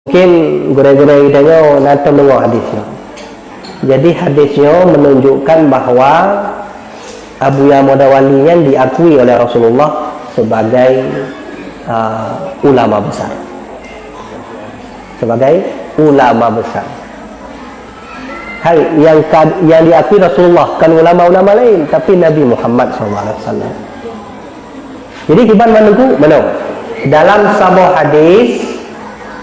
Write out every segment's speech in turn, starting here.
Mungkin gurau-gurau idanya nanti menengok hadisnya. Jadi hadisnya menunjukkan bahwa Abu Ya Mudawwali yang diakui oleh Rasulullah sebagai ulama besar. Sebagai ulama besar. Hal yang diakui Rasulullah kan ulama-ulama lain, tapi Nabi Muhammad SAW. Jadi kita menunggu dalam sebuah hadis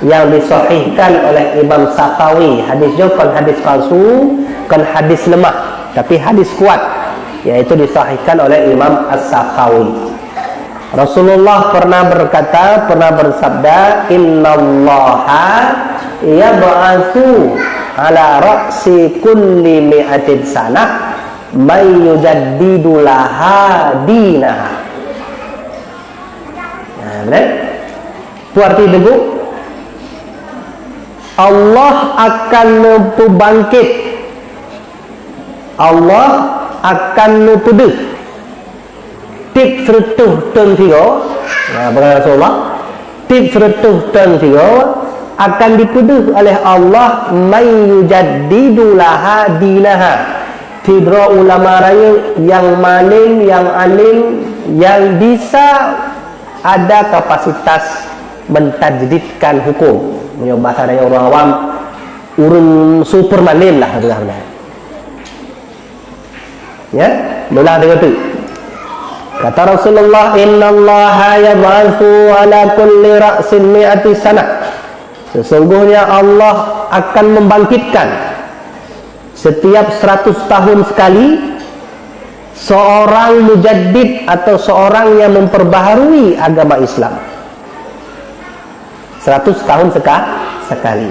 yang disahihkan oleh Imam Sakhawi, hadisnya kan hadis palsu, kan hadis lemah, tapi hadis kuat, yaitu disahihkan oleh Imam As-Sakhawi. Rasulullah pernah berkata, pernah bersabda, innallaha yab'atsu ala ra'si kulli mi'atin sanah may yujaddidu laha dinaha. Nah, benar? Itu arti debu. Allah akan membangkit, Allah akan mempuduh tip seretuh ton tiga. Nah, berkata Rasulullah, tip seretuh ton tiga akan dipuduh oleh Allah may yujaddidu laha dinaha. Tidra ulama raya yang malim, yang alim, yang bisa ada kapasitas mentajdidkan hukum. Bahasa dari orang awam, urun super malim lah sebenarnya. Ya, mula dengan itu. Kata Rasulullah, innallaha yab'atsu ala kulli ra'sin mi'ati sanah. Sesungguhnya Allah akan membangkitkan setiap 100 tahun sekali seorang mujaddid atau seorang yang memperbaharui agama Islam. 100 tahun sekali.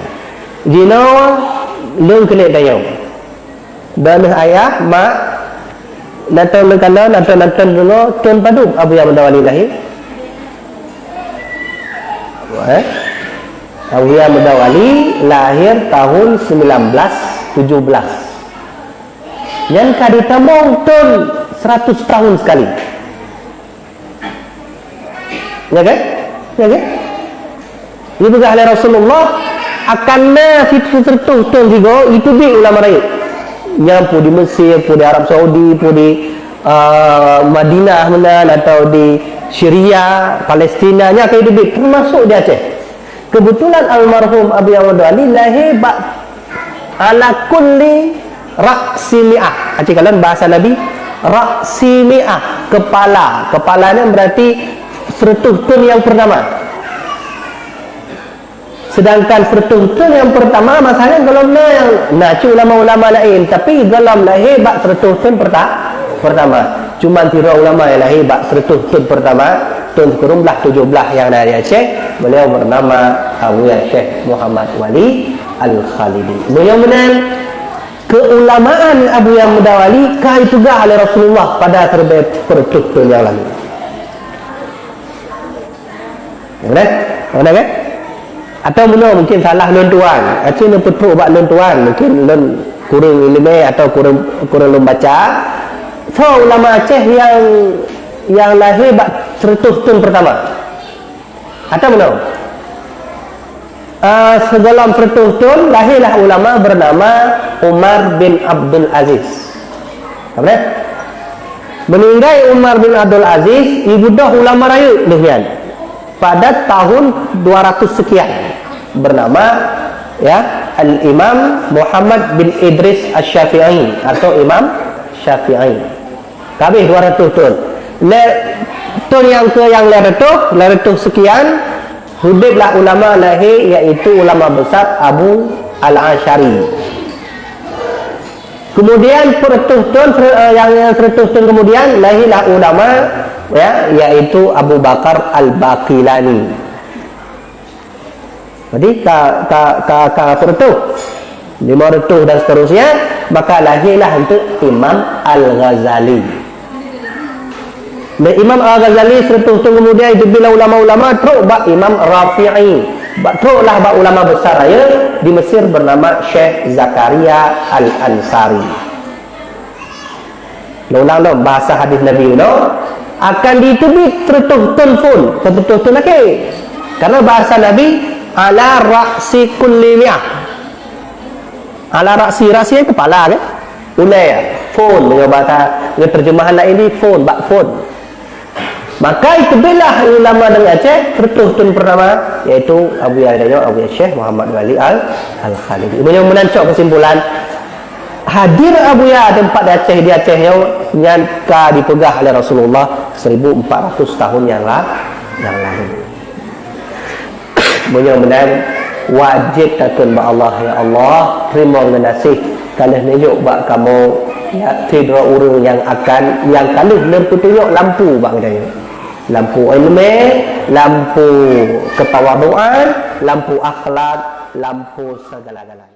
Jino lung kene dayo. Dan ayah mak natang lekana natang dulu tuan padu Abu Ya Mudawwali lahir. Abu Ya Mudawwali lahir tahun 1917. Yang kadi tambong tahun 100 tahun sekali. Ya kan? Ya kan? Ini juga oleh Rasulullah akan situ tertuh tahun juga itu di ulama raya. Yang pun di Mesir, pun di Arab Saudi, pun di Madinah mana atau di Syria, Palestina nya kayak itu termasuk di Aceh. Kebetulan almarhum Abu Ya Mudawwali lahir ala kulli ra'si mi'ah. Aceh kalian bahasa Nabi ra'si mi'ah, kepala. Kepalanya berarti 100 tahun yang pertama. Sedangkan 100 tahun yang pertama masalahnya galam yang ulama-ulama lain, tapi galam lahir 100 tahun pertama. Cuma tira ulama yang lahir 100 tahun pertama, tahun kurumlah 17 yang dari Aceh, beliau bernama Abu Ya Syekh Muhammad Wali Al-Khalidi. Beliau menang keulamaan Abu Ya Mudawwali kah itu gah oleh Rasulullah pada terbaik 100 tahun yang lalu. Benar? Benar kan? Atau mungkin salah lon tuan. Aceh ni petuk bak lon tuan, mungkin lon kurang ilmu atau kurang membaca. So ulama Aceh yang lahir bak 100 tahun pertama. Atau belum? Sedalam 100 tahun lahirlah ulama bernama Umar bin Abdul Aziz. Apa? Meninggal Umar bin Abdul Aziz, ibu dah ulama raya demikian. Pada tahun 200 sekian, bernama ya Al-Imam Muhammad bin Idris Asy-Syafi'i atau Imam Syafi'i. Kabeh 200 tahun. Tahun yang ke yang 200 sekian hiduplah ulama lahir, yaitu ulama besar Abu Al-Asy'ari. Kemudian 100 tahun yang 100 tahun kemudian lahirlah ulama ya, yaitu Abu Bakar Al-Baqilani. Jadi ka 500 dan seterusnya, maka lahirlah untuk Imam Al-Ghazali. Dan Imam Al-Ghazali 100 tahun kemudian itu bila ulama-ulama teruk bak Imam Rafi'i, teruklah bak ulama besar raya di Mesir bernama Syekh Zakaria Al-Ansari. Ulang-ulang bahasa hadis Nabi akan ditubik tertuh telefon tertuh lagi, karena bahasa Nabi ala ra'si kulli mi'ah. Ala ra'si kepala kan? Ulai phone dengan bahasa dengan terjemahan lain ini phone, bak phone. Maka itu belah ulama dengan Aceh tertuhun pertama yaitu Abu Yahya Syekh Muhammad Wali Al-Khalidi. Ini menancap kesimpulan hadir Abu Yahya tempat di Aceh yang dipegah oleh Rasulullah 1400 tahun yang lalu. Benar-benar wajib takun ba Allah, ya Allah terima ngasih kalau nunjuk bak kamu ya tidak urang yang kalau lampu tunjuk lampu bak dia, lampu ilmu, lampu ketawaduan, lampu akhlak, lampu segala-galanya.